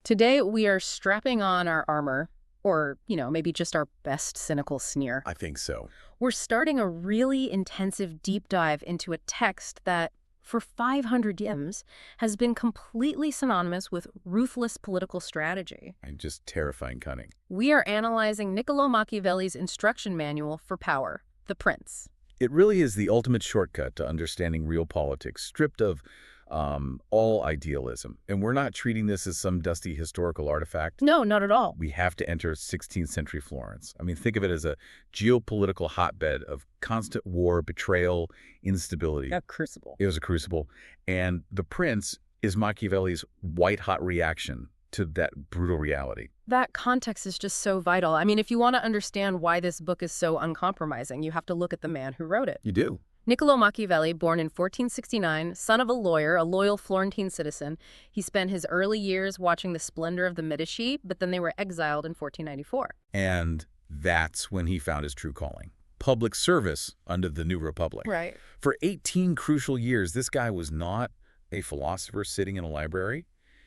Today, we are strapping on our armor, or, maybe just our best cynical sneer. I think so. We're starting a really intensive deep dive into a text that, for 500 years, has been completely synonymous with ruthless political strategy. And just terrifying cunning. We are analyzing Niccolò Machiavelli's instruction manual for power, The Prince. It really is the ultimate shortcut to understanding real politics, stripped of all idealism. And we're not treating this as some dusty historical artifact. No, not at all. We have to enter 16th century Florence. I mean, think of it as a geopolitical hotbed of constant war, betrayal, instability. A crucible. It was a crucible. And The Prince is Machiavelli's white-hot reaction to that brutal reality. That context is just so vital. I mean, if you want to understand why this book is so uncompromising, you have to look at the man who wrote it. You do. Niccolò Machiavelli, born in 1469, son of a lawyer, a loyal Florentine citizen. He spent his early years watching the splendor of the Medici, but then they were exiled in 1494. And that's when he found his true calling. Public service under the new republic. Right. For 18 crucial years, this guy was not a philosopher sitting in a library.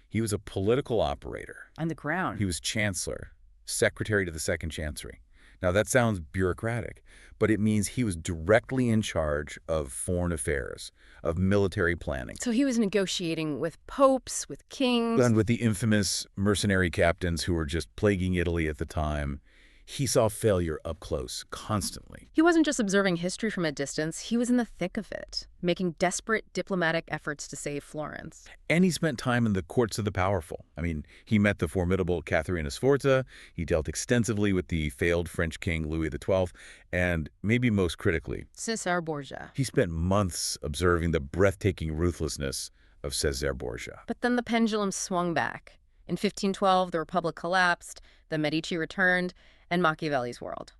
He was a political operator. On the ground. He was chancellor, secretary to the second chancery. Now, that sounds bureaucratic, but it means he was directly in charge of foreign affairs, of military planning. So he was negotiating with popes, with kings. And with the infamous mercenary captains who were just plaguing Italy at the time. He saw failure up close, constantly. He wasn't just observing history from a distance, he was in the thick of it, making desperate diplomatic efforts to save Florence. And he spent time in the courts of the powerful. I mean, he met the formidable Caterina Sforza, he dealt extensively with the failed French king Louis XII, and maybe most critically, Cesare Borgia. he spent months observing the breathtaking ruthlessness of Cesare Borgia. But then the pendulum swung back. In 1512, the Republic collapsed, the Medici returned, and Machiavelli's world.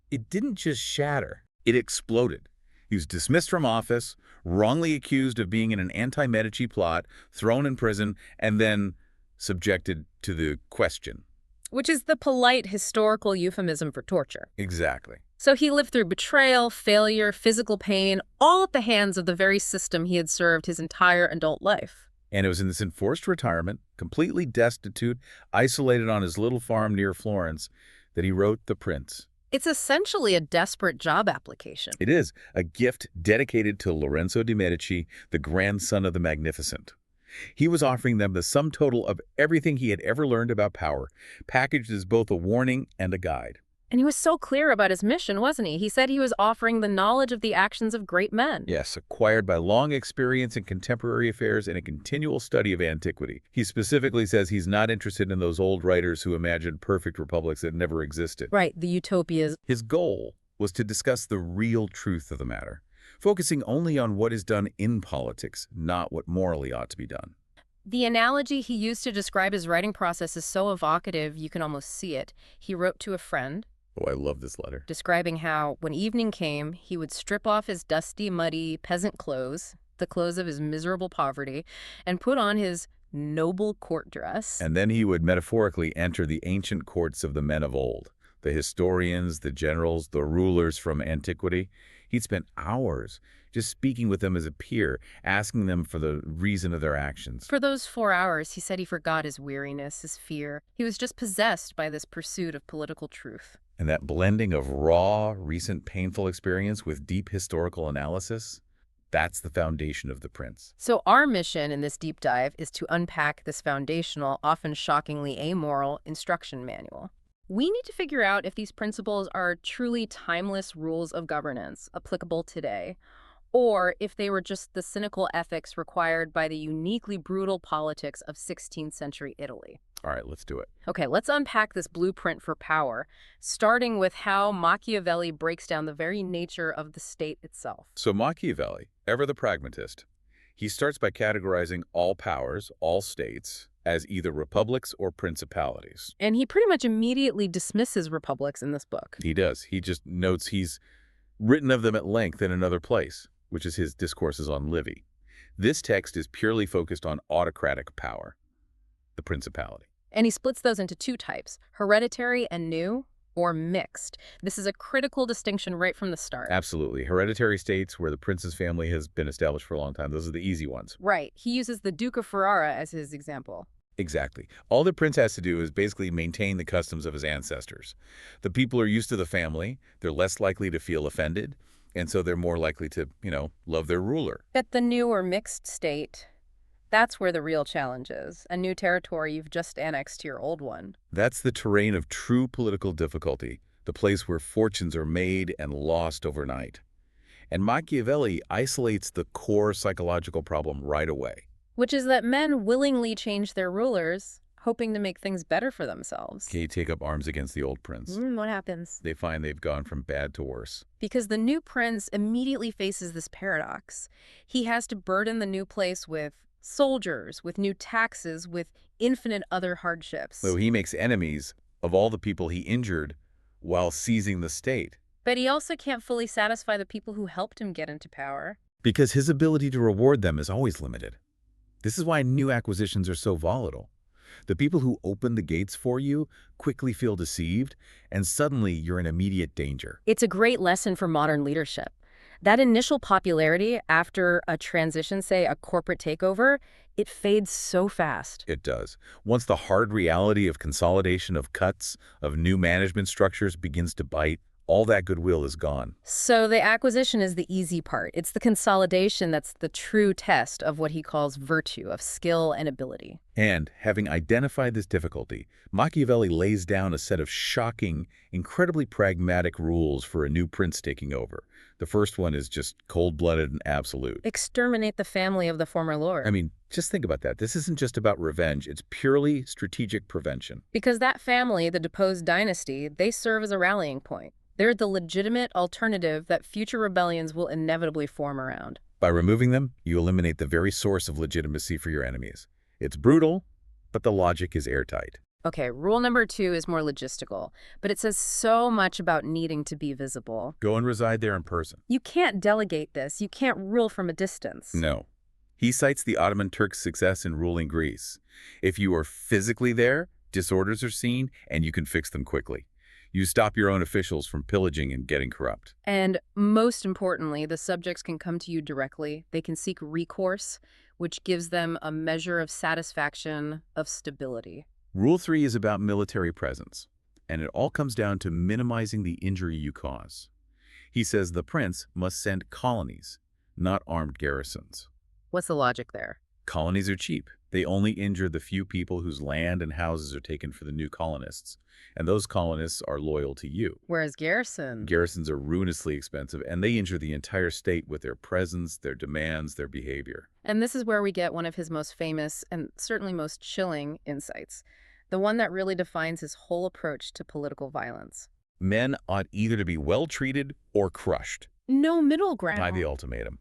It didn't just shatter, it exploded. He was dismissed from office, wrongly accused of being in an anti-Medici plot, thrown in prison, and then subjected to the question. Which is the polite historical euphemism for torture. Exactly. So he lived through betrayal, failure, physical pain, all at the hands of the very system he had served his entire adult life. And it was in this enforced retirement, completely destitute, isolated on his little farm near Florence, that he wrote The Prince. It's essentially a desperate job application. It is a gift dedicated to Lorenzo de' Medici, the grandson of the Magnificent. He was offering them the sum total of everything he had ever learned about power, packaged as both a warning and a guide. And he was so clear about his mission, wasn't he? He said he was offering the knowledge of the actions of great men. Yes, acquired by long experience in contemporary affairs and a continual study of antiquity. He specifically says he's not interested in those old writers who imagined perfect republics that never existed. Right, the utopias. His goal was to discuss the real truth of the matter, focusing only on what is done in politics, not what morally ought to be done. The analogy he used to describe his writing process is so evocative you can almost see it. He wrote to a friend, Oh, I love this letter. describing how, when evening came, he would strip off his dusty, muddy peasant clothes, the clothes of his miserable poverty, and put on his noble court dress. And then he would metaphorically enter the ancient courts of the men of old, the historians, the generals, the rulers from antiquity. He'd spent hours just speaking with them as a peer, asking them for the reason of their actions. For those 4 hours, he said he forgot his weariness, his fear. He was just possessed by this pursuit of political truth. And that blending of raw, recent, painful experience with deep historical analysis, that's the foundation of The Prince. So our mission in this deep dive is to unpack this foundational, often shockingly amoral instruction manual. We need to figure out if these principles are truly timeless rules of governance applicable today, or if they were just the cynical ethics required by the uniquely brutal politics of 16th century Italy. All right, let's do it. Okay, let's unpack this blueprint for power, starting with how Machiavelli breaks down the very nature of the state itself. So Machiavelli, ever the pragmatist, he starts by categorizing all powers, all states, as either republics or principalities. And he pretty much immediately dismisses republics in this book. He does. He just notes he's written of them at length in another place, which is his Discourses on Livy. This text is purely focused on autocratic power, the principality. And he splits those into two types, hereditary and new, or mixed. This is a critical distinction right from the start. Absolutely. Hereditary states where the prince's family has been established for a long time, those are the easy ones. Right. He uses the Duke of Ferrara as his example. Exactly. All the prince has to do is basically maintain the customs of his ancestors. The people are used to the family, they're less likely to feel offended, and so they're more likely to, love their ruler. At the new or mixed state, that's where the real challenge is. A new territory you've just annexed to your old one. That's the terrain of true political difficulty, the place where fortunes are made and lost overnight. And Machiavelli isolates the core psychological problem right away. Which is that men willingly change their rulers, hoping to make things better for themselves. They take up arms against the old prince. What happens? They find they've gone from bad to worse. Because the new prince immediately faces this paradox. He has to burden the new place with soldiers, with new taxes, with infinite other hardships. So he makes enemies of all the people he injured while seizing the state. But he also can't fully satisfy the people who helped him get into power. Because his ability to reward them is always limited. This is why new acquisitions are so volatile. The people who open the gates for you quickly feel deceived, and suddenly you're in immediate danger. It's a great lesson for modern leadership. That initial popularity after a transition, say a corporate takeover, it fades so fast. It does. Once the hard reality of consolidation, of cuts, of new management structures begins to bite, all that goodwill is gone. So the acquisition is the easy part. It's the consolidation that's the true test of what he calls virtue, of skill and ability. And, having identified this difficulty, Machiavelli lays down a set of shocking, incredibly pragmatic rules for a new prince taking over. The first one is just cold-blooded and absolute. Exterminate the family of the former lord. I mean, just think about that. This isn't just about revenge. It's purely strategic prevention. Because that family, the deposed dynasty, they serve as a rallying point. They're the legitimate alternative that future rebellions will inevitably form around. By removing them, you eliminate the very source of legitimacy for your enemies. It's brutal, but the logic is airtight. Okay, rule number 2 is more logistical, but it says so much about needing to be visible. Go and reside there in person. You can't delegate this. You can't rule from a distance. No. He cites the Ottoman Turks' success in ruling Greece. If you are physically there, disorders are seen, and you can fix them quickly. You stop your own officials from pillaging and getting corrupt. And most importantly, the subjects can come to you directly. They can seek recourse, which gives them a measure of satisfaction, of stability. Rule 3 is about military presence, and it all comes down to minimizing the injury you cause. He says the prince must send colonies, not armed garrisons. What's the logic there? Colonies are cheap. They only injure the few people whose land and houses are taken for the new colonists, and those colonists are loyal to you. Whereas Garrisons are ruinously expensive, and they injure the entire state with their presence, their demands, their behavior. And this is where we get one of his most famous and certainly most chilling insights, the one that really defines his whole approach to political violence. Men ought either to be well treated or crushed. No middle ground. By the ultimatum.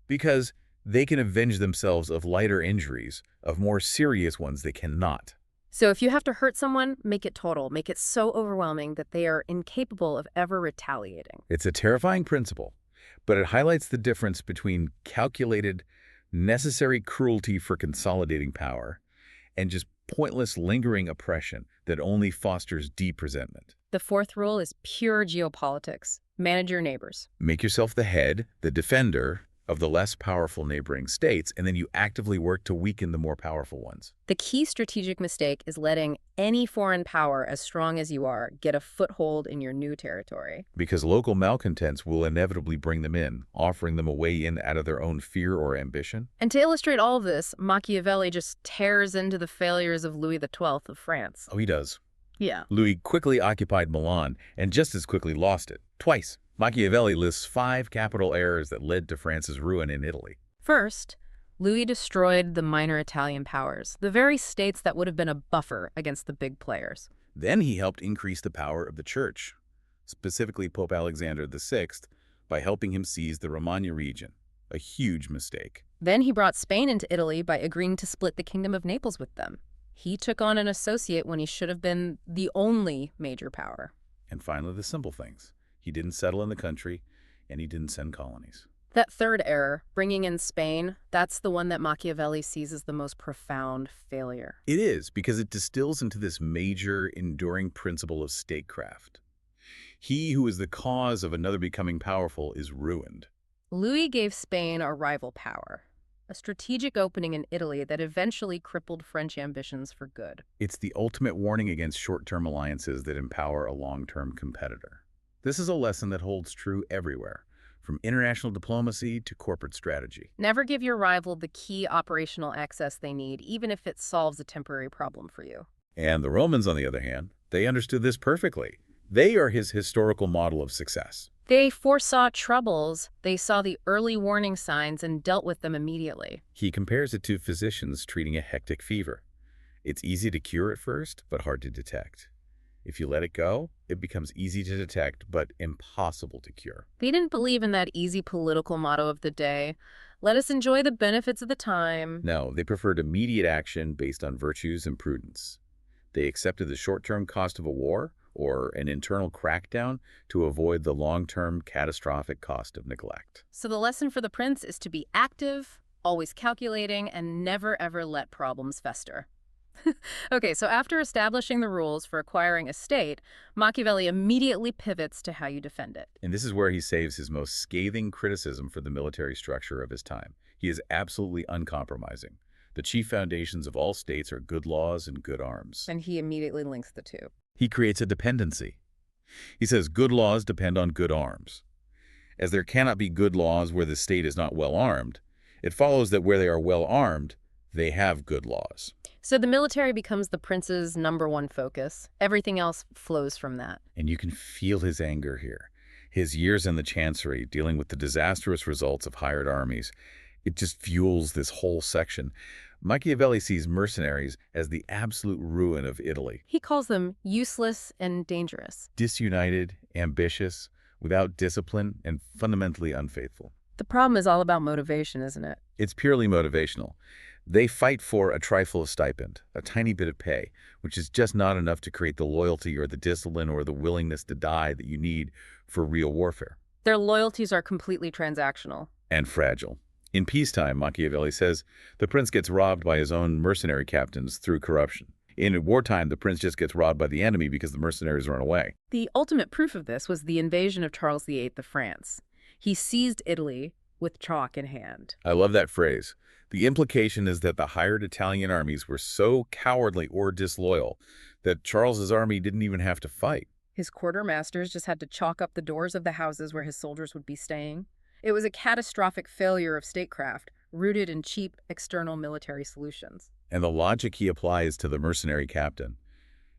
Because they can avenge themselves of lighter injuries, of more serious ones they cannot. So if you have to hurt someone, make it total. Make it so overwhelming that they are incapable of ever retaliating. It's a terrifying principle, but it highlights the difference between calculated, necessary cruelty for consolidating power and just pointless, lingering oppression that only fosters deep resentment. The 4th rule is pure geopolitics. Manage your neighbors. Make yourself the head, the defender of the less powerful neighboring states, and then you actively work to weaken the more powerful ones. The key strategic mistake is letting any foreign power, as strong as you are, get a foothold in your new territory. Because local malcontents will inevitably bring them in, offering them a way in out of their own fear or ambition. And to illustrate all of this, Machiavelli just tears into the failures of Louis XII of France. Oh, he does. Yeah. Louis quickly occupied Milan and just as quickly lost it, twice. Machiavelli lists 5 capital errors that led to France's ruin in Italy. First, Louis destroyed the minor Italian powers, the very states that would have been a buffer against the big players. Then he helped increase the power of the church, specifically Pope Alexander VI, by helping him seize the Romagna region, a huge mistake. Then he brought Spain into Italy by agreeing to split the Kingdom of Naples with them. He took on an associate when he should have been the only major power. And finally, the simple things. He didn't settle in the country, and he didn't send colonies. That third error, bringing in Spain, that's the one that Machiavelli sees as the most profound failure. It is, because it distills into this major, enduring principle of statecraft. He who is the cause of another becoming powerful is ruined. Louis gave Spain a rival power. a strategic opening in Italy that eventually crippled French ambitions for good. It's the ultimate warning against short-term alliances that empower a long-term competitor. This is a lesson that holds true everywhere, from international diplomacy to corporate strategy. Never give your rival the key operational access they need, even if it solves a temporary problem for you. And the Romans, on the other hand, they understood this perfectly. They are his historical model of success. They foresaw troubles, they saw the early warning signs and dealt with them immediately. He compares it to physicians treating a hectic fever. It's easy to cure at first, but hard to detect. If you let it go, it becomes easy to detect, but impossible to cure. They didn't believe in that easy political motto of the day, let us enjoy the benefits of the time. No, they preferred immediate action based on virtues and prudence. They accepted the short-term cost of a war or an internal crackdown to avoid the long-term catastrophic cost of neglect. So the lesson for the prince is to be active, always calculating, and never ever let problems fester. Okay, so after establishing the rules for acquiring a state, Machiavelli immediately pivots to how you defend it. And this is where he saves his most scathing criticism for the military structure of his time. He is absolutely uncompromising. The chief foundations of all states are good laws and good arms. And he immediately links the two. He creates a dependency. He says good laws depend on good arms. As there cannot be good laws where the state is not well armed, it follows that where they are well armed, they have good laws. So the military becomes the prince's #1 focus. Everything else flows from that. And you can feel his anger here. His years in the chancery, dealing with the disastrous results of hired armies, it just fuels this whole section. Machiavelli sees mercenaries as the absolute ruin of Italy. He calls them useless and dangerous. Disunited, ambitious, without discipline, and fundamentally unfaithful. The problem is all about motivation, isn't it? It's purely motivational. They fight for a trifle of stipend, a tiny bit of pay, which is just not enough to create the loyalty or the discipline or the willingness to die that you need for real warfare. Their loyalties are completely transactional. And fragile. In peacetime, Machiavelli says, the prince gets robbed by his own mercenary captains through corruption. In wartime, the prince just gets robbed by the enemy because the mercenaries run away. The ultimate proof of this was the invasion of Charles VIII of France. He seized Italy with chalk in hand. I love that phrase. The implication is that the hired Italian armies were so cowardly or disloyal that Charles's army didn't even have to fight. His quartermasters just had to chalk up the doors of the houses where his soldiers would be staying. It was a catastrophic failure of statecraft, rooted in cheap external military solutions. And the logic he applies to the mercenary captain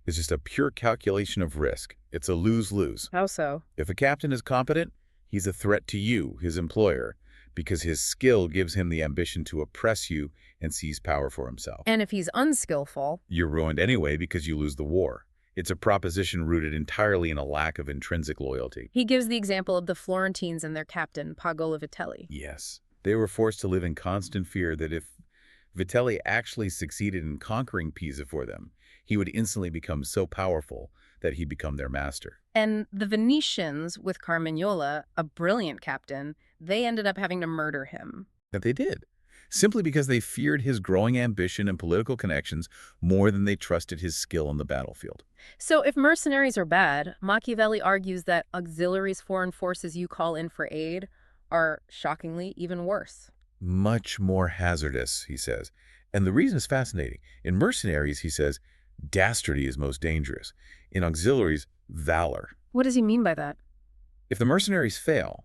is just a pure calculation of risk. It's a lose-lose. How so? If a captain is competent, he's a threat to you, his employer, because his skill gives him the ambition to oppress you and seize power for himself. And if he's unskillful, you're ruined anyway because you lose the war. It's a proposition rooted entirely in a lack of intrinsic loyalty. He gives the example of the Florentines and their captain, Pagolo Vitelli. Yes. They were forced to live in constant fear that if Vitelli actually succeeded in conquering Pisa for them, he would instantly become so powerful that he'd become their master. And the Venetians, with Carmagnola, a brilliant captain, they ended up having to murder him. That they did, simply because they feared his growing ambition and political connections more than they trusted his skill on the battlefield. So if mercenaries are bad, Machiavelli argues that auxiliaries, foreign forces you call in for aid, are shockingly even worse. Much more hazardous, he says. And the reason is fascinating. In mercenaries, he says, dastardly is most dangerous. In auxiliaries, valor. What does he mean by that? If the mercenaries fail,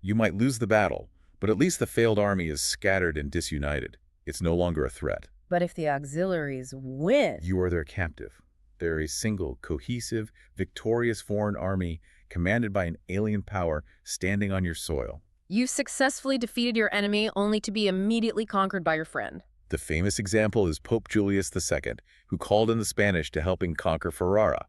you might lose the battle, but at least the failed army is scattered and disunited. It's no longer a threat. But if the auxiliaries win, you are their captive. They're a single, cohesive, victorious foreign army commanded by an alien power standing on your soil. You successfully defeated your enemy only to be immediately conquered by your friend. The famous example is Pope Julius II, who called in the Spanish to help him conquer Ferrara.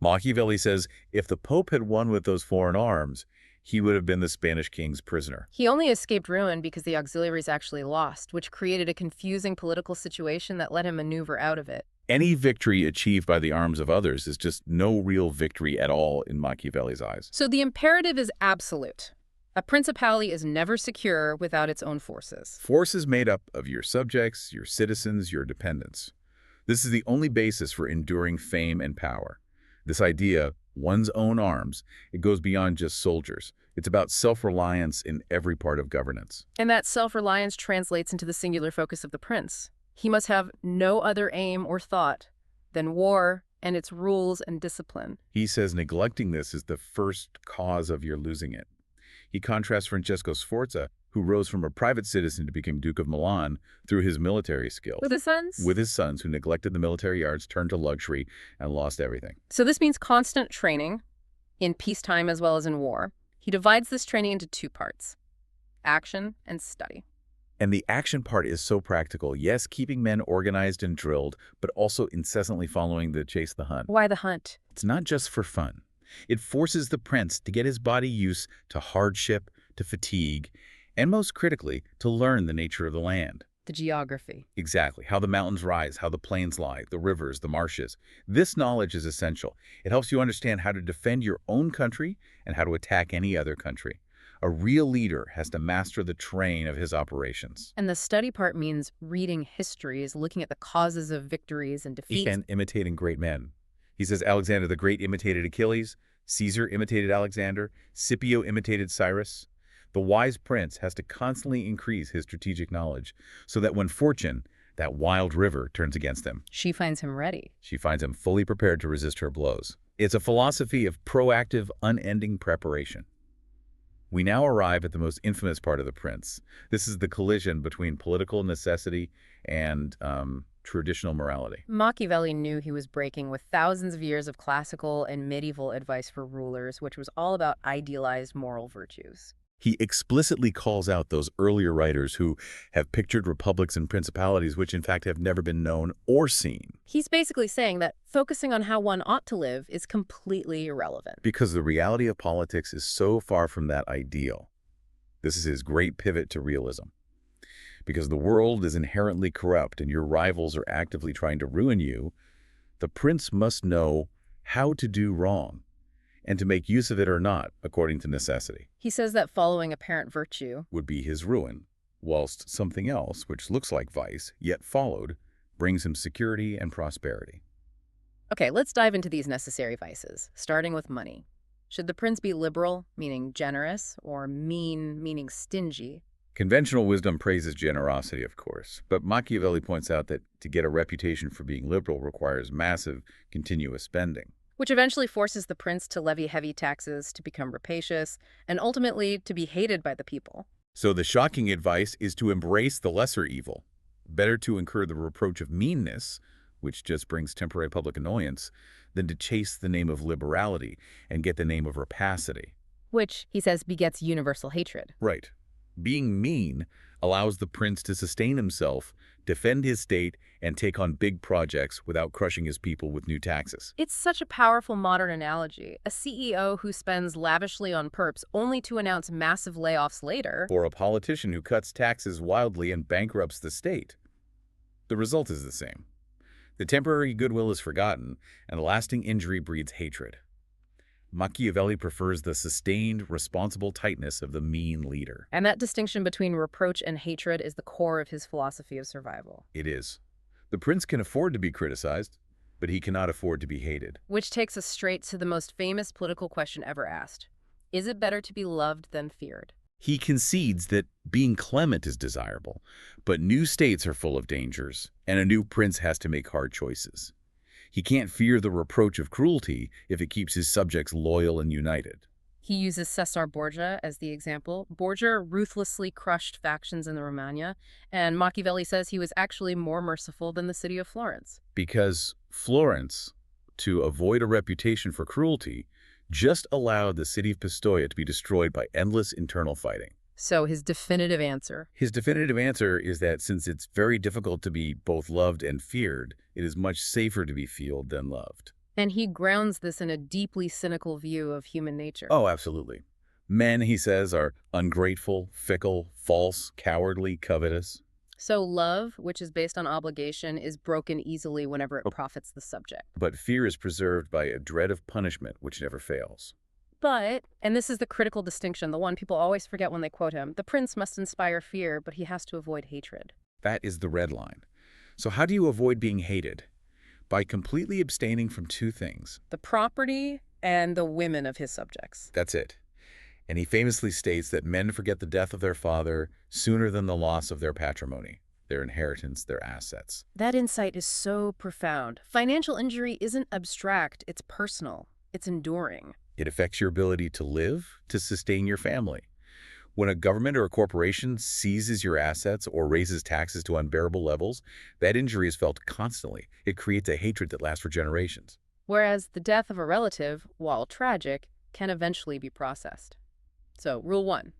Machiavelli says if the Pope had won with those foreign arms, he would have been the Spanish king's prisoner. He only escaped ruin because the auxiliaries actually lost, which created a confusing political situation that let him maneuver out of it. Any victory achieved by the arms of others is just no real victory at all in Machiavelli's eyes. So the imperative is absolute. A principality is never secure without its own forces. Forces made up of your subjects, your citizens, your dependents. This is the only basis for enduring fame and power. This idea, one's own arms. It goes beyond just soldiers. It's about self-reliance in every part of governance. And that self-reliance translates into the singular focus of the prince. He must have no other aim or thought than war and its rules and discipline. He says neglecting this is the first cause of your losing it. He contrasts Francesco Sforza, who rose from a private citizen to become Duke of Milan through his military skills. With his sons? With his sons, who neglected the military arts, turned to luxury, and lost everything. So this means constant training in peacetime as well as in war. He divides this training into two parts: action and study. And the action part is so practical. Yes, keeping men organized and drilled, but also incessantly following the chase, the hunt. Why the hunt? It's not just for fun. It forces the prince to get his body used to hardship, to fatigue, and most critically, to learn the nature of the land. The geography. Exactly. How the mountains rise, how the plains lie, the rivers, the marshes. This knowledge is essential. It helps you understand how to defend your own country and how to attack any other country. A real leader has to master the terrain of his operations. And the study part means reading histories, looking at the causes of victories and defeats. And imitating great men. He says Alexander the Great imitated Achilles, Caesar imitated Alexander, Scipio imitated Cyrus. The wise prince has to constantly increase his strategic knowledge so that when fortune, that wild river, turns against him, She finds him ready. she finds him fully prepared to resist her blows. It's a philosophy of proactive, unending preparation. We now arrive at the most infamous part of The Prince. This is the collision between political necessity and traditional morality. Machiavelli knew he was breaking with thousands of years of classical and medieval advice for rulers, which was all about idealized moral virtues. He explicitly calls out those earlier writers who have pictured republics and principalities which in fact have never been known or seen. He's basically saying that focusing on how one ought to live is completely irrelevant. Because the reality of politics is so far from that ideal. This is his great pivot to realism. Because the world is inherently corrupt and your rivals are actively trying to ruin you, the prince must know how to do wrong and to make use of it or not, according to necessity. He says that following apparent virtue Would be his ruin, whilst something else, which looks like vice, yet followed, brings him security and prosperity. Okay, let's dive into these necessary vices, starting with money. Should the prince be liberal, meaning generous, or mean, meaning stingy? Conventional wisdom praises generosity, of course, but Machiavelli points out that to get a reputation for being liberal requires massive, continuous spending. Which eventually forces the prince to levy heavy taxes, to become rapacious, and ultimately to be hated by the people. So the shocking advice is to embrace the lesser evil. Better to incur the reproach of meanness, which just brings temporary public annoyance, than to chase the name of liberality and get the name of rapacity. Which, he says, begets universal hatred. Right. Being mean allows the prince to sustain himself, defend his state, and take on big projects without crushing his people with new taxes. It's such a powerful modern analogy. A CEO who spends lavishly on perps only to announce massive layoffs later. Or a politician who cuts taxes wildly and bankrupts the state. The result is the same. The temporary goodwill is forgotten, and lasting injury breeds hatred. Machiavelli prefers the sustained, responsible tightness of the mean leader. And that distinction between reproach and hatred is the core of his philosophy of survival. It is. The prince can afford to be criticized, but he cannot afford to be hated. Which takes us straight to the most famous political question ever asked. Is it better to be loved than feared? He concedes that being clement is desirable, but new states are full of dangers, and a new prince has to make hard choices. He can't fear the reproach of cruelty if it keeps his subjects loyal and united. He uses Caesar Borgia as the example. Borgia ruthlessly crushed factions in the Romagna, and Machiavelli says he was actually more merciful than the city of Florence. Because Florence, to avoid a reputation for cruelty, just allowed the city of Pistoia to be destroyed by endless internal fighting. So his definitive answer? His definitive answer is that since it's very difficult to be both loved and feared, it is much safer to be feared than loved. And he grounds this in a deeply cynical view of human nature. Oh, absolutely. Men, he says, are ungrateful, fickle, false, cowardly, covetous. So love, which is based on obligation, is broken easily whenever it profits the subject. But fear is preserved by a dread of punishment, which never fails. But, and this is the critical distinction, the one people always forget when they quote him, the prince must inspire fear, but he has to avoid hatred. That is the red line. So how do you avoid being hated? By completely abstaining from two things. The property And the women of his subjects. That's it. And he famously states that men forget the death of their father sooner than the loss of their patrimony, their inheritance, their assets. That insight is so profound. Financial injury isn't abstract, it's personal, it's enduring. It affects your ability to live, to sustain your family. When a government or a corporation seizes your assets or raises taxes to unbearable levels, that injury is felt constantly. It creates a hatred that lasts for generations. Whereas the death of a relative, while tragic, can eventually be processed. So, rule 1,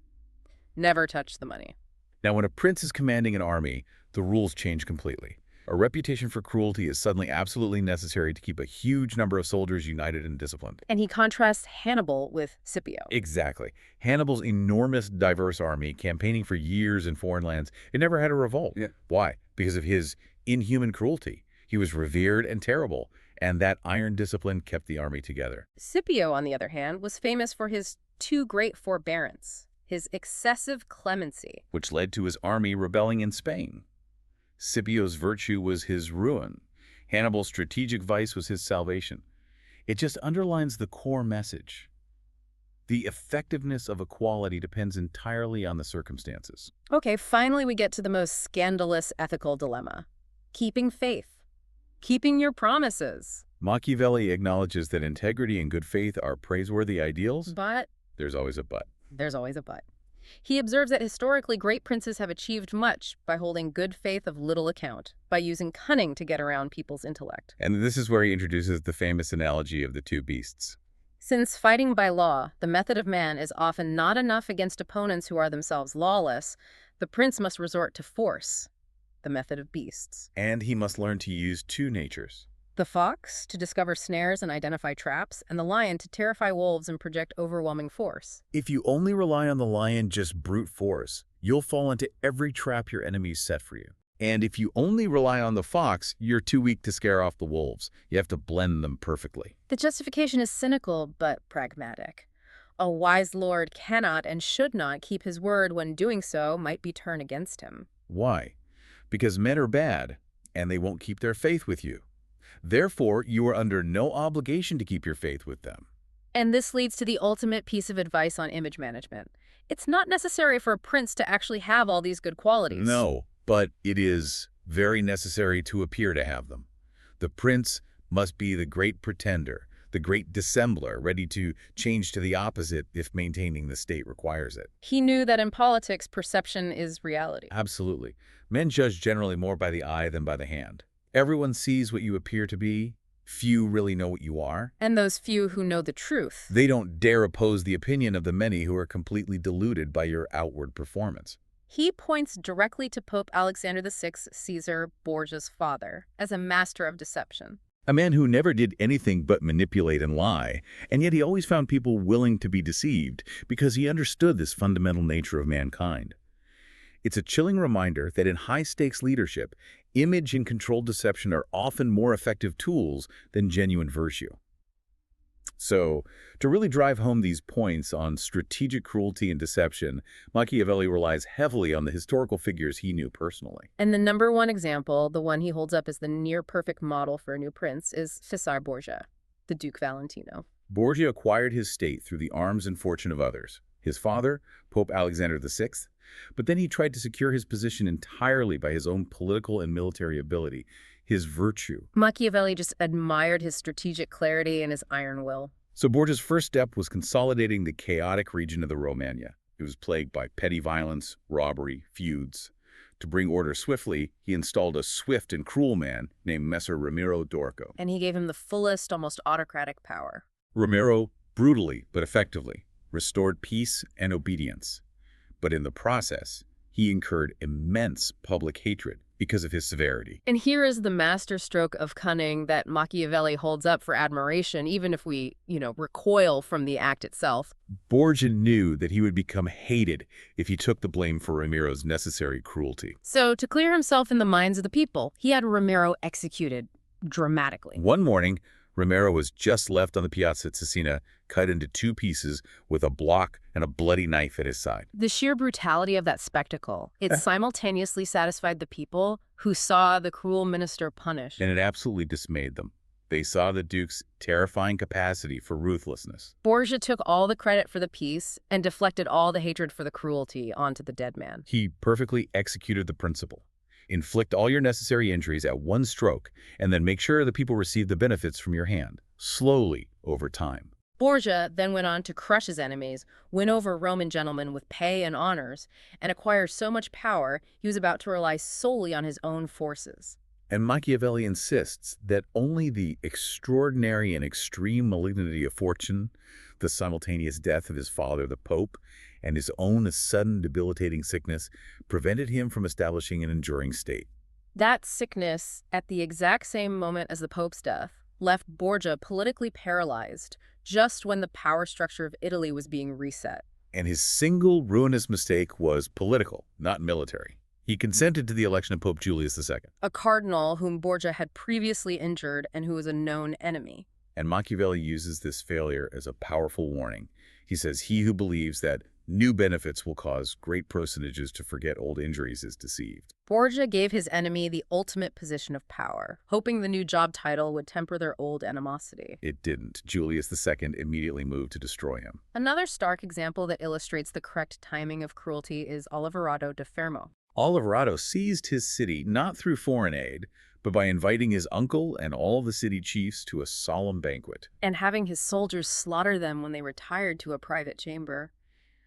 never touch the money. Now, when a prince is commanding an army, the rules change completely. A reputation for cruelty is suddenly absolutely necessary to keep a huge number of soldiers united and disciplined. And he contrasts Hannibal with Scipio. Exactly. Hannibal's enormous, diverse army, campaigning for years in foreign lands, it never had a revolt. Yeah. Why? Because of his inhuman cruelty. He was revered and terrible, and that iron discipline kept the army together. Scipio, on the other hand, was famous for his too great forbearance, his excessive clemency. Which led to his army rebelling in Spain. Scipio's virtue was his ruin. Hannibal's strategic vice was his salvation. It just underlines the core message. The effectiveness of equality depends entirely on the circumstances. Okay, finally we get to the most scandalous ethical dilemma. Keeping faith. Keeping your promises. Machiavelli acknowledges that integrity and good faith are praiseworthy ideals. But There's always a but. there's always a but. He observes that historically great princes have achieved much by holding good faith of little account, by using cunning to get around people's intellect. And this is where he introduces the famous analogy of the two beasts. Since fighting by law, the method of man, is often not enough against opponents who are themselves lawless, the prince must resort to force, the method of beasts. And he must learn to use two natures. The fox, to discover snares and identify traps, and the lion to terrify wolves and project overwhelming force. If you only rely on the lion just brute force, you'll fall into every trap your enemies set for you. And if you only rely on the fox, you're too weak to scare off the wolves. You have to blend them perfectly. The justification is cynical but pragmatic. A wise lord cannot and should not keep his word when doing so might be turned against him. Why? Because men are bad, and they won't keep their faith with you. Therefore, you are under no obligation to keep your faith with them. And this leads to the ultimate piece of advice on image management. It's not necessary for a prince to actually have all these good qualities. No, but it is very necessary to appear to have them. The prince must be the great pretender, the great dissembler, ready to change to the opposite if maintaining the state requires it. He knew that in politics, perception is reality. Absolutely. Men judge generally more by the eye than by the hand. Everyone sees what you appear to be. Few really know what you are. And those few who know the truth. They don't dare oppose the opinion of the many who are completely deluded by your outward performance. He points directly to Pope Alexander VI, Caesar Borgia's father, as a master of deception. A man who never did anything but manipulate and lie, and yet he always found people willing to be deceived because he understood this fundamental nature of mankind. It's a chilling reminder that in high-stakes leadership, image and controlled deception are often more effective tools than genuine virtue. So, to really drive home these points on strategic cruelty and deception, Machiavelli relies heavily on the historical figures he knew personally. And the number one example, the one he holds up as the near-perfect model for a new prince, is Caesar Borgia, the Duke Valentino. Borgia acquired his state through the arms and fortune of others. His father, Pope Alexander VI, but then he tried to secure his position entirely by his own political and military ability, his virtue. Machiavelli just admired his strategic clarity and his iron will. So Borgia's first step was consolidating the chaotic region of the Romagna. It was plagued by petty violence, robbery, feuds. To bring order swiftly, he installed a swift and cruel man named Messer Ramiro d'Orco. And he gave him the fullest, almost autocratic power. Ramiro, brutally but effectively, restored peace and obedience. But in the process, he incurred immense public hatred because of his severity. And here is the masterstroke of cunning that Machiavelli holds up for admiration, even if we, recoil from the act itself. Borgia knew that he would become hated if he took the blame for Ramiro's necessary cruelty. So, to clear himself in the minds of the people, he had Ramiro executed dramatically. One morning, Ramiro was just left on the piazza at Cesena, cut into two pieces with a block and a bloody knife at his side. The sheer brutality of that spectacle, it simultaneously satisfied the people who saw the cruel minister punished. And it absolutely dismayed them. They saw the Duke's terrifying capacity for ruthlessness. Borgia took all the credit for the peace and deflected all the hatred for the cruelty onto the dead man. He perfectly executed the principle. Inflict all your necessary injuries at one stroke, and then make sure the people receive the benefits from your hand, slowly, over time. Borgia then went on to crush his enemies, win over Roman gentlemen with pay and honors, and acquire so much power he was about to rely solely on his own forces. And Machiavelli insists that only the extraordinary and extreme malignity of fortune, the simultaneous death of his father, the Pope, and his own sudden debilitating sickness prevented him from establishing an enduring state. That sickness, at the exact same moment as the Pope's death, left Borgia politically paralyzed just when the power structure of Italy was being reset. And his single ruinous mistake was political, not military. He consented to the election of Pope Julius II. A cardinal whom Borgia had previously injured and who was a known enemy. And Machiavelli uses this failure as a powerful warning. He says, "He who believes that new benefits will cause great personages to forget old injuries is deceived." Borgia gave his enemy the ultimate position of power, hoping the new job title would temper their old animosity. It didn't. Julius II immediately moved to destroy him. Another stark example that illustrates the correct timing of cruelty is Oliverado da Fermo. Oliverado seized his city not through foreign aid, but by inviting his uncle and all the city chiefs to a solemn banquet. And having his soldiers slaughter them when they retired to a private chamber.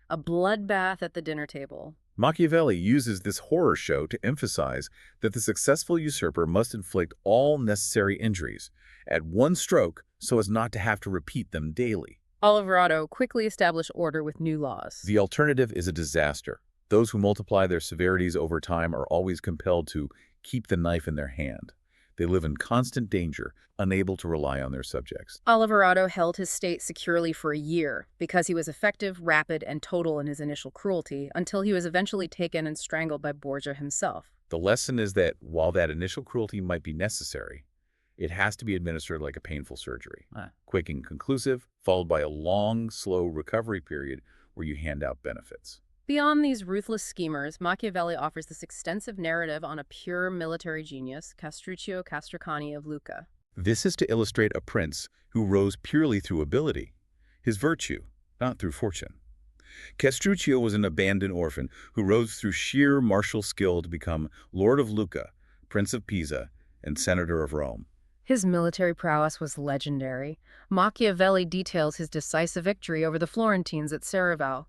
A bloodbath at the dinner table. Machiavelli uses this horror show to emphasize that the successful usurper must inflict all necessary injuries at one stroke so as not to have to repeat them daily. Oliverado quickly established order with new laws. The alternative is a disaster. Those who multiply their severities over time are always compelled to keep the knife in their hand. They live in constant danger, unable to rely on their subjects. Oliverado held his state securely for a year because he was effective, rapid, and total in his initial cruelty until he was eventually taken and strangled by Borgia himself. The lesson is that while that initial cruelty might be necessary, it has to be administered like a painful surgery. Quick and conclusive, followed by a long, slow recovery period where you hand out benefits. Beyond these ruthless schemers, Machiavelli offers this extensive narrative on a pure military genius, Castruccio Castracani of Lucca. This is to illustrate a prince who rose purely through ability, his virtue, not through fortune. Castruccio was an abandoned orphan who rose through sheer martial skill to become Lord of Lucca, Prince of Pisa, and Senator of Rome. His military prowess was legendary. Machiavelli details his decisive victory over the Florentines at Serravalle.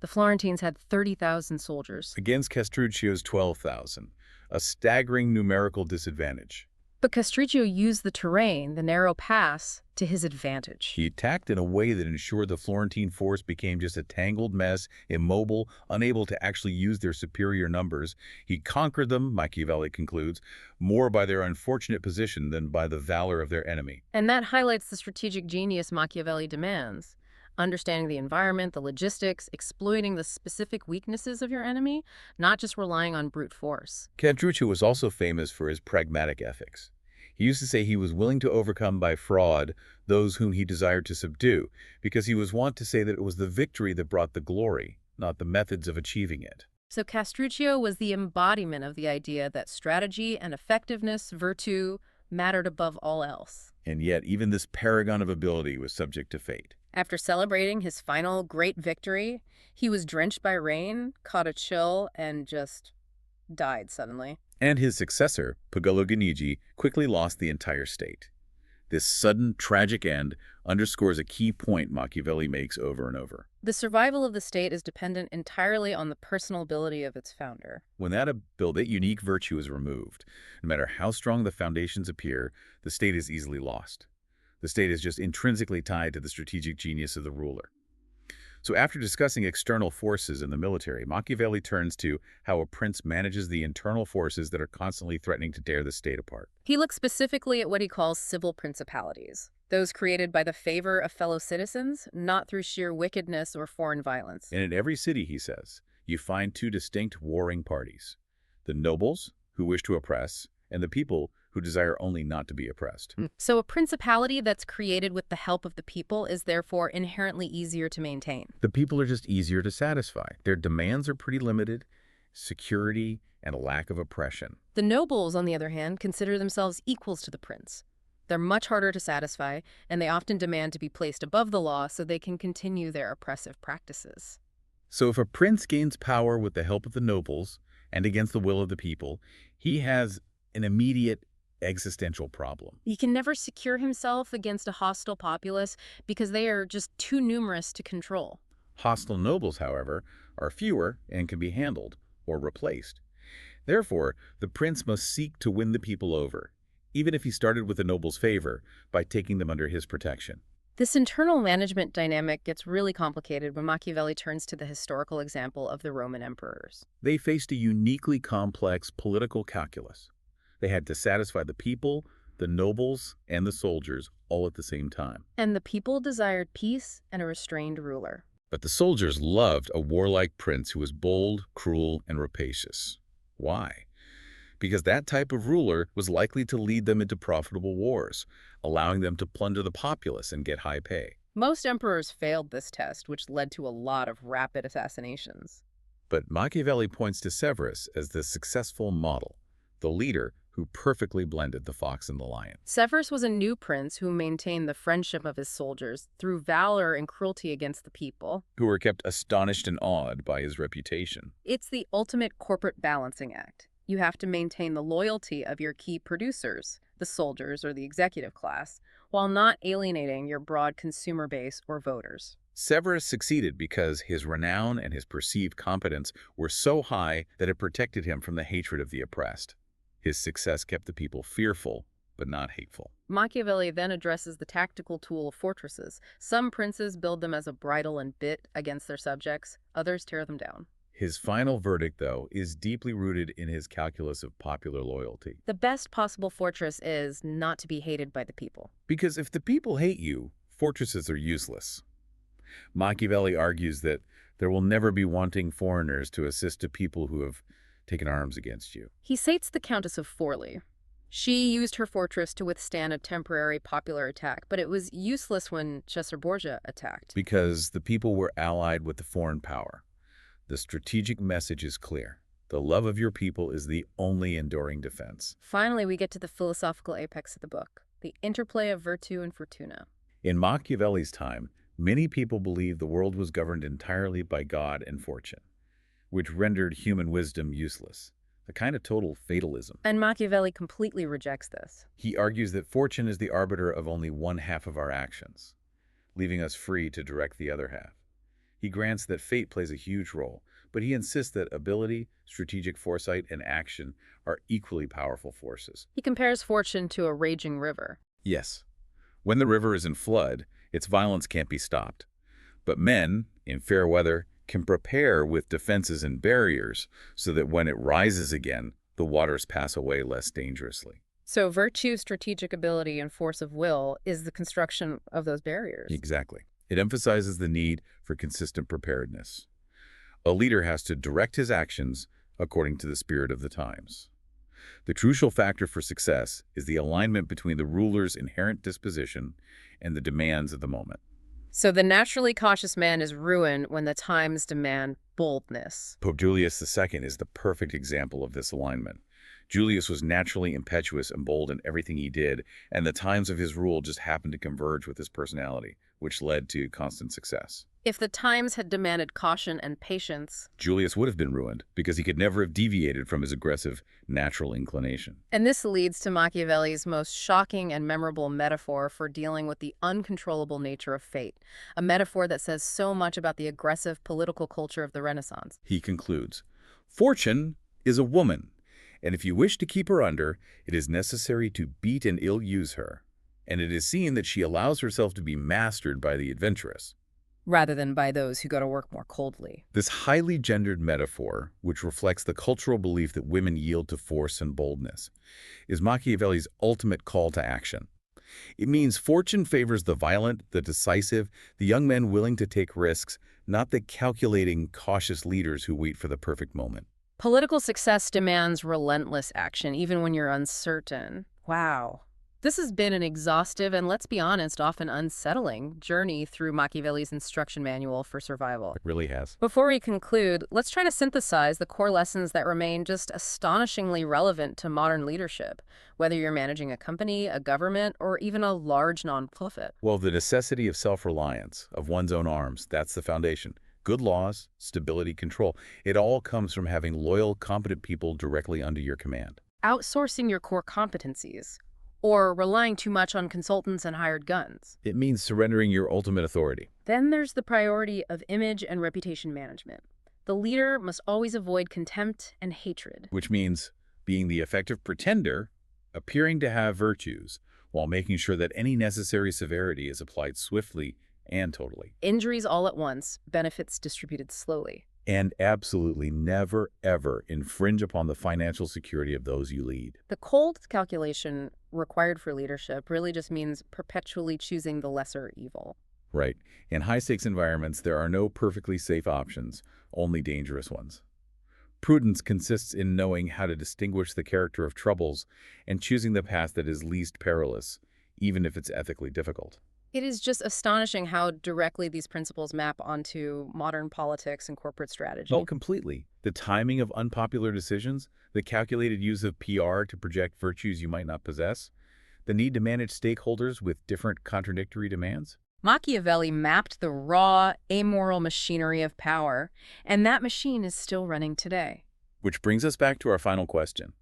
The Florentines had 30,000 soldiers. Against Castruccio's 12,000, a staggering numerical disadvantage. But Castruccio used the terrain, the narrow pass, to his advantage. He attacked in a way that ensured the Florentine force became just a tangled mess, immobile, unable to actually use their superior numbers. He conquered them, Machiavelli concludes, more by their unfortunate position than by the valor of their enemy. And that highlights the strategic genius Machiavelli demands. Understanding the environment, the logistics, exploiting the specific weaknesses of your enemy, not just relying on brute force. Castruccio was also famous for his pragmatic ethics. He used to say he was willing to overcome by fraud those whom he desired to subdue, because he was wont to say that it was the victory that brought the glory, not the methods of achieving it. So Castruccio was the embodiment of the idea that strategy and effectiveness, virtue, mattered above all else. And yet, even this paragon of ability was subject to fate. After celebrating his final great victory, he was drenched by rain, caught a chill, and just died suddenly. And his successor, Pagolo Guinigi, quickly lost the entire state. This sudden, tragic end underscores a key point Machiavelli makes over and over. The survival of the state is dependent entirely on the personal ability of its founder. When that unique virtue is removed, no matter how strong the foundations appear, the state is easily lost. The state is just intrinsically tied to the strategic genius of the ruler. So after discussing external forces in the military, Machiavelli turns to how a prince manages the internal forces that are constantly threatening to tear the state apart. He looks specifically at what he calls civil principalities, those created by the favor of fellow citizens, not through sheer wickedness or foreign violence. And in every city, he says, you find two distinct warring parties: the nobles, who wish to oppress, and the people who desire only not to be oppressed. So a principality that's created with the help of the people is therefore inherently easier to maintain. The people are just easier to satisfy. Their demands are pretty limited: security and a lack of oppression. The nobles, on the other hand, consider themselves equals to the prince. They're much harder to satisfy, and they often demand to be placed above the law so they can continue their oppressive practices. So if a prince gains power with the help of the nobles and against the will of the people, he has an immediate existential problem. He can never secure himself against a hostile populace because they are just too numerous to control. Hostile nobles, however, are fewer and can be handled or replaced. Therefore, the prince must seek to win the people over, even if he started with the nobles' favor, by taking them under his protection. This internal management dynamic gets really complicated when Machiavelli turns to the historical example of the Roman emperors. They faced a uniquely complex political calculus. They had to satisfy the people, the nobles, and the soldiers all at the same time. And the people desired peace and a restrained ruler. But the soldiers loved a warlike prince who was bold, cruel, and rapacious. Why? Because that type of ruler was likely to lead them into profitable wars, allowing them to plunder the populace and get high pay. Most emperors failed this test, which led to a lot of rapid assassinations. But Machiavelli points to Severus as the successful model, the leader who perfectly blended the fox and the lion. Severus was a new prince who maintained the friendship of his soldiers through valor and cruelty against the people. Who were kept astonished and awed by his reputation. It's the ultimate corporate balancing act. You have to maintain the loyalty of your key producers, the soldiers or the executive class, while not alienating your broad consumer base or voters. Severus succeeded because his renown and his perceived competence were so high that it protected him from the hatred of the oppressed. His success kept the people fearful, but not hateful. Machiavelli then addresses the tactical tool of fortresses. Some princes build them as a bridle and bit against their subjects, others tear them down. His final verdict, though, is deeply rooted in his calculus of popular loyalty. The best possible fortress is not to be hated by the people. Because if the people hate you, fortresses are useless. Machiavelli argues that there will never be wanting foreigners to assist a people who have taken arms against you. He cites the Countess of Forli. She used her fortress to withstand a temporary popular attack, but it was useless when Cesare Borgia attacked. Because the people were allied with the foreign power. The strategic message is clear. The love of your people is the only enduring defense. Finally, we get to the philosophical apex of the book, the interplay of virtue and fortuna. In Machiavelli's time, many people believed the world was governed entirely by God and fortune, which rendered human wisdom useless, a kind of total fatalism. And Machiavelli completely rejects this. He argues that fortune is the arbiter of only one half of our actions, leaving us free to direct the other half. He grants that fate plays a huge role, but he insists that ability, strategic foresight, and action are equally powerful forces. He compares fortune to a raging river. Yes, when the river is in flood, its violence can't be stopped. But men, in fair weather, can prepare with defenses and barriers so that when it rises again, the waters pass away less dangerously. So virtue, strategic ability, and force of will is the construction of those barriers. Exactly. It emphasizes the need for consistent preparedness. A leader has to direct his actions according to the spirit of the times. The crucial factor for success is the alignment between the ruler's inherent disposition and the demands of the moment. So the naturally cautious man is ruined when the times demand boldness. Pope Julius II is the perfect example of this alignment. Julius was naturally impetuous and bold in everything he did, and the times of his rule just happened to converge with his personality, which led to constant success. If the times had demanded caution and patience, Julius would have been ruined because he could never have deviated from his aggressive natural inclination. and this leads to Machiavelli's most shocking and memorable metaphor for dealing with the uncontrollable nature of fate, a metaphor that says so much about the aggressive political culture of the Renaissance. He concludes, "Fortune is a woman, and if you wish to keep her under, it is necessary to beat and ill-use her, and it is seen that she allows herself to be mastered by the adventurous." Rather than by those who go to work more coldly. This highly gendered metaphor, which reflects the cultural belief that women yield to force and boldness, is Machiavelli's ultimate call to action. It means fortune favors the violent, the decisive, the young men willing to take risks, not the calculating, cautious leaders who wait for the perfect moment. Political success demands relentless action, even when you're uncertain. Wow. This has been an exhaustive and, let's be honest, often unsettling journey through Machiavelli's instruction manual for survival. It really has. Before we conclude, let's try to synthesize the core lessons that remain just astonishingly relevant to modern leadership, whether you're managing a company, a government, or even a large nonprofit. Well, the necessity of self-reliance, of one's own arms, that's the foundation. Good laws, stability, control. It all comes from having loyal, competent people directly under your command. Outsourcing your core competencies, or relying too much on consultants and hired guns. It means surrendering your ultimate authority. Then there's the priority of image and reputation management. The leader must always avoid contempt and hatred. Which means being the effective pretender, appearing to have virtues, while making sure that any necessary severity is applied swiftly and totally. Injuries all at once, benefits distributed slowly. And absolutely never, ever infringe upon the financial security of those you lead. The cold calculation required for leadership really just means perpetually choosing the lesser evil. Right. In high-stakes environments, there are no perfectly safe options, only dangerous ones. Prudence consists in knowing how to distinguish the character of troubles and choosing the path that is least perilous, even if it's ethically difficult. It is just astonishing how directly these principles map onto modern politics and corporate strategy. Oh, completely. The timing of unpopular decisions, the calculated use of PR to project virtues you might not possess, the need to manage stakeholders with different contradictory demands. Machiavelli mapped the raw, amoral machinery of power, and that machine is still running today. Which brings us back to our final question.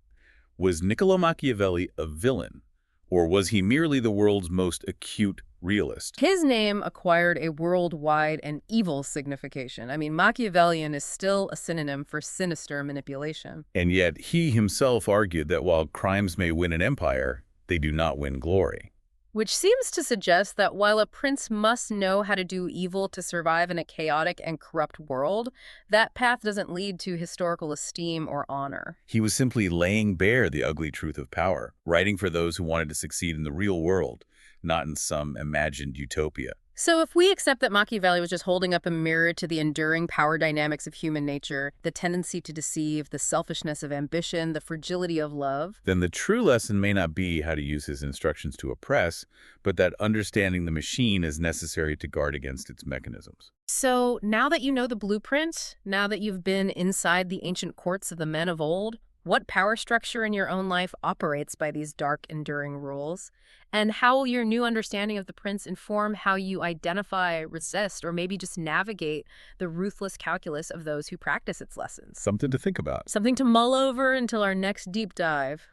Was Niccolò Machiavelli a villain, or was he merely the world's most acute realist? His name acquired a worldwide and evil signification. I mean, Machiavellian is still a synonym for sinister manipulation. And yet he himself argued that while crimes may win an empire, they do not win glory. Which seems to suggest that while a prince must know how to do evil to survive in a chaotic and corrupt world, that path doesn't lead to historical esteem or honor. He was simply laying bare the ugly truth of power, writing for those who wanted to succeed in the real world, not in some imagined utopia. So if we accept that Machiavelli was just holding up a mirror to the enduring power dynamics of human nature, the tendency to deceive, the selfishness of ambition, the fragility of love, then the true lesson may not be how to use his instructions to oppress, but that understanding the machine is necessary to guard against its mechanisms. So now that you know the blueprint, now that you've been inside the ancient courts of the men of old, what power structure in your own life operates by these dark, enduring rules? And how will your new understanding of the prince inform how you identify, resist, or maybe just navigate the ruthless calculus of those who practice its lessons? Something to think about. Something to mull over until our next deep dive.